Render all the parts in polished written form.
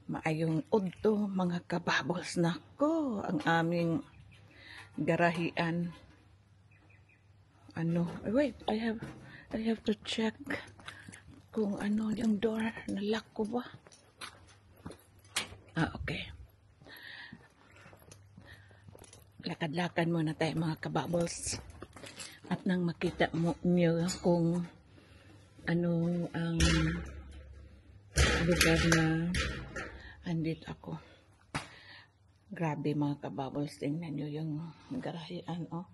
Maayong udto mga kababos. Nako, ang aming garahian. Wait, I have to check kung ano yung door. Nalock ko ba? Okay. Lakad-lakad muna tayo mga kababos. At nang makita mo niyo kung ano ang lugar na andito ako. Grabe mga kababos, tingnan nyo yung garahian, oh.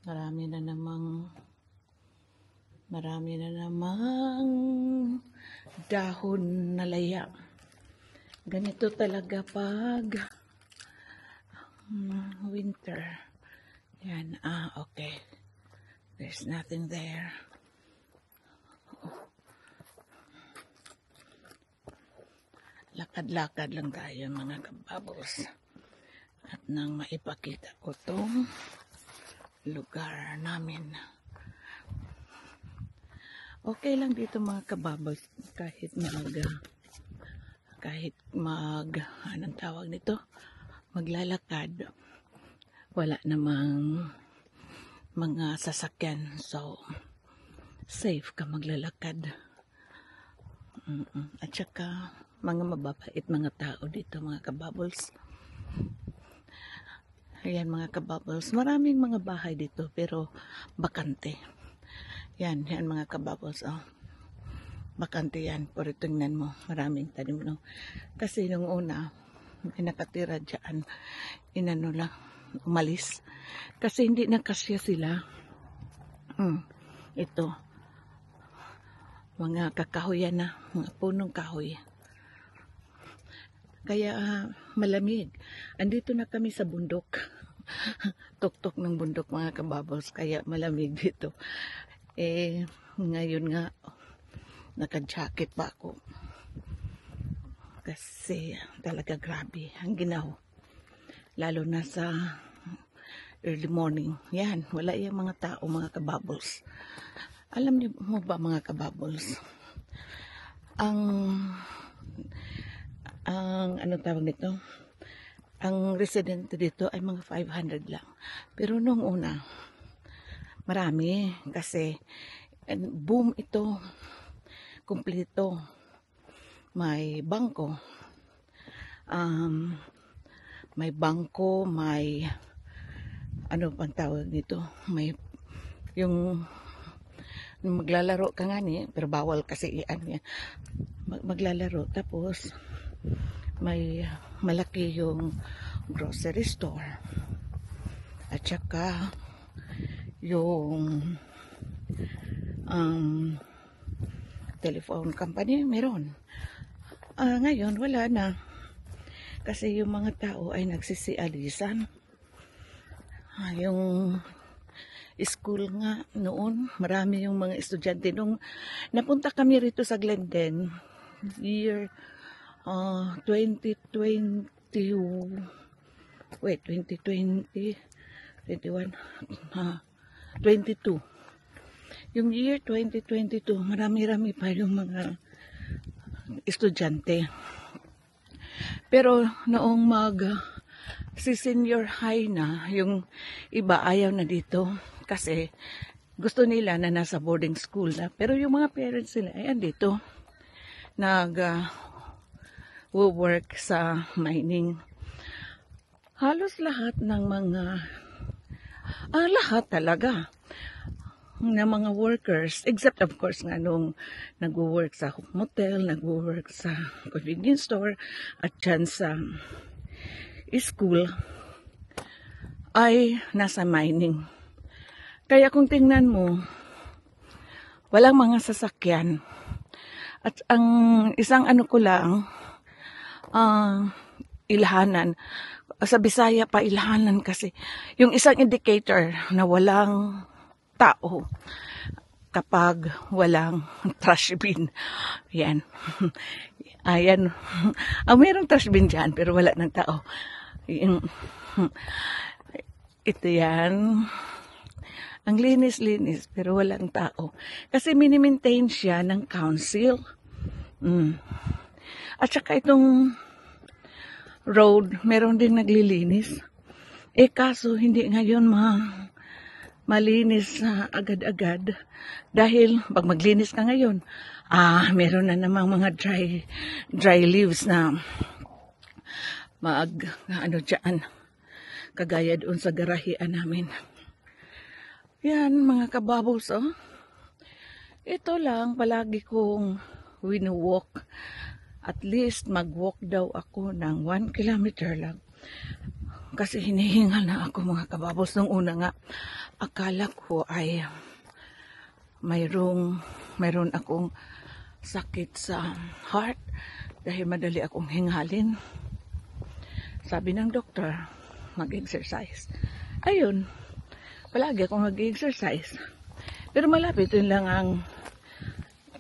Marami na namang dahon na laya. Ganito talaga pag winter. Yan, okay. There's nothing there. Lakad-lakad lang tayo mga kababos. At nang maipakita ko tong lugar namin. Okay lang dito mga kababos kahit anong tawag nito? Maglalakad. Wala namang mga sasakyan. So, safe ka maglalakad. At saka, mga mababait mga tao dito mga kababbles. Ayan mga kababbles. Maraming mga bahay dito pero bakante. Yan mga kababbles. Oh. Bakante yan. Pero tingnan mo. Maraming tanim. No? Kasi nung una, may nakatira dyan. Inano lang. Umalis. Kasi hindi na kasya sila. Ito. Mga kakahoyan na. Mga punong kahoy. Kaya malamig. Andito na kami sa bundok. Tuktok ng bundok mga kababos. Kaya malamig dito. Ngayon nga, naka-jacket pa ako. Kasi talaga grabe ang ginaw. Lalo na sa early morning. Yan, wala yung mga tao mga kababos. Alam niyo mo ba mga kababos? Ano tawag nito? Ang residente dito ay mga 500 lang. Pero nung una, marami kasi boom ito. Kumpleto. May bangko. May ano pang tawag nito? May yung maglalaro ka nga ni, pero bawal kasi yan. Maglalaro tapos may malaki yung grocery store at saka yung telephone company meron. Ngayon wala na kasi yung mga tao ay nagsisialisan. Yung school nga noon, marami yung mga estudyante. Nung napunta kami rito sa Glendon, year 2020, 2020, 21, 22. Yung year 2022, marami-rami pa yung mga estudyante. Pero noong si senior high na, yung iba ayaw na dito kasi gusto nila na nasa boarding school na. Pero yung mga parents nila ay andito work sa mining. Halos lahat ng lahat talaga ng mga workers, except of course nga nung nag-work sa motel, nag-work sa convenience store, at dyan sa school, ay nasa mining. Kaya kung tingnan mo, walang mga sasakyan. At ang isang ano ko lang, ilhanan. Sa Bisaya pa ilhanan kasi. Yung isang indicator na walang tao kapag walang trash bin. Yan. Ayan. Mayroong trash bin dyan pero wala ng tao. Ito yan. Ang linis-linis pero walang tao. Kasi mini-maintain siya ng council. At saka itong road, meron ding naglilinis. Kaso hindi ngayon malinis agad-agad dahil pag maglinis ka ngayon, meron na namang mga dry leaves na dyan, kagaya doon sa garahian namin. Yan mga kababos, ito lang palagi kong wino-walk. At least mag-walk daw ako ng 1 kilometer lang. Kasi hinihingal na ako mga kababos. Nung una nga, akala ko ay mayroon akong sakit sa heart dahil madali akong hingalin. Sabi ng doktor, mag-exercise. Ayun, palagi akong mag-exercise. Pero malapit yun lang ang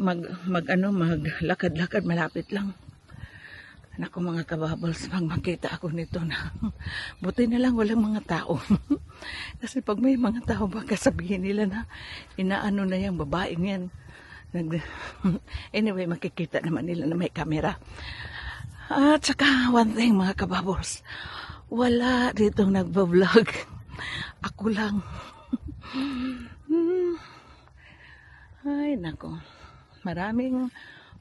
maglakad-lakad, malapit lang. Naku mga kababos, pag makita ako nito na buti na lang walang mga tao. Kasi pag may mga tao, baka sabihin nila na inaano na yung babaeng yan. Anyway, makikita naman nila na may camera. At saka one thing mga kababos, wala dito nagbablog. Ako lang. Ay nako. Maraming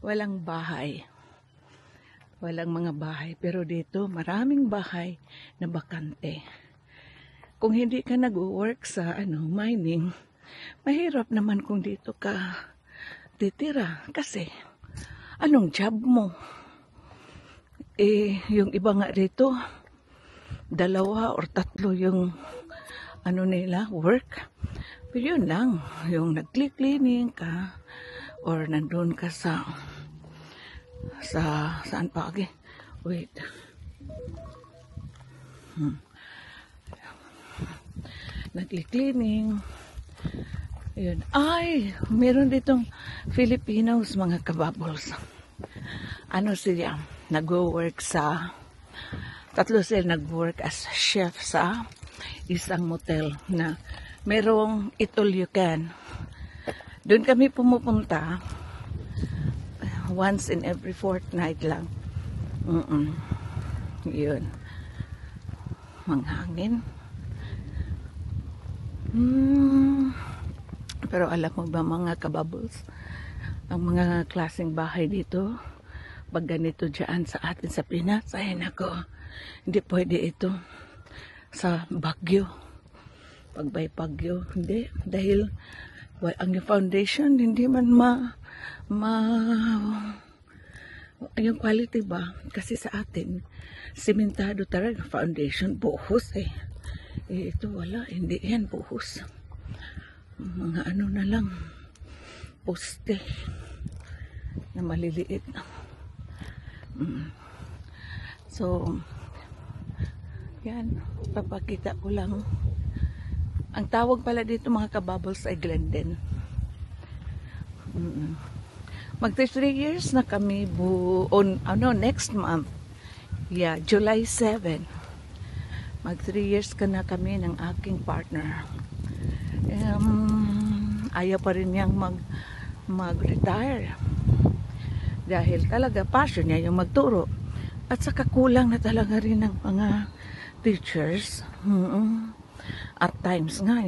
walang bahay. Walang mga bahay. Pero dito, maraming bahay na bakante. Kung hindi ka nag-work sa mining, mahirap naman kung dito ka titira. Kasi, anong job mo? Yung iba nga dito, 2 or 3 yung nila, work. Pero yun lang, yung nag-cleaning ka, or nandun ka saan pa agi? Wait. Nagli-cleaning. Ayun. Ay, meron ditong Filipinos mga kababos. Sila? Nag-work sa 3 sila nag-work as chef sa isang motel na merong eat all you can. Doon kami pumupunta once in every fortnight lang. Yun. Manghangin. Pero alam mo ba mga kababos, ang mga klaseng bahay dito, pag ganito dyan sa atin sa Pinas, ay nako, hindi pwede ito sa Baguio. Pag may Baguio, hindi. Dahil ang foundation, hindi man yung quality ba? Kasi sa atin, simentado talaga foundation, buhos ito wala, hindi yan buhos. Mga na lang, poste na maliliit. So, yan, papakita ko lang. Ang tawag pala dito mga kababbles ay Glenden. Magti 3 years na kami next month. Yeah, July 7. Mag 3 years ka na kami ng aking partner. Ayaw pa rin niyang mag-retire. Dahil talaga passion niya yung magturo. At saka kulang na talaga rin ng mga teachers. At times nga,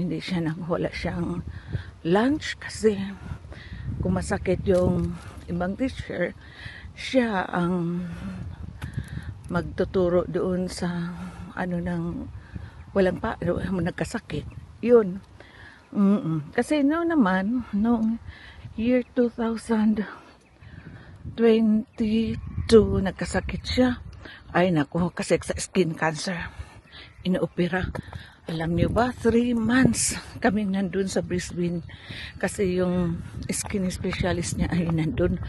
wala siyang lunch kasi kung masakit yung ibang teacher, siya ang magtuturo doon sa nagkasakit. Yun. Kasi noong year 2022, nagkasakit siya. Ay nako, kasi sa skin cancer. Inoopera. Alam niyo ba, 3 months kami nandun sa Brisbane kasi yung skin specialist niya ay nandun.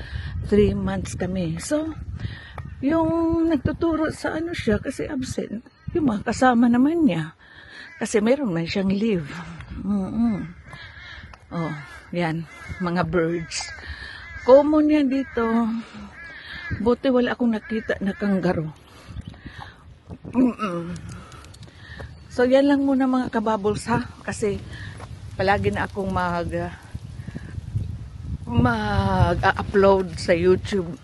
3 months kami. So, yung nagtuturo sa siya kasi absent, yung mga kasama naman niya. Kasi meron man siyang leave. Oh, yan, mga birds. Common yan dito. Buti wala akong nakita na kangaroo. So, yan lang muna mga kababbles ha. Kasi, palagi na akong mag-upload sa YouTube.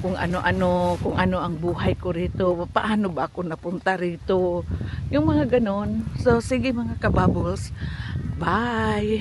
kung ano ang buhay ko rito, paano ba ako napunta rito, yung mga ganon. So sige mga kabubbles, bye!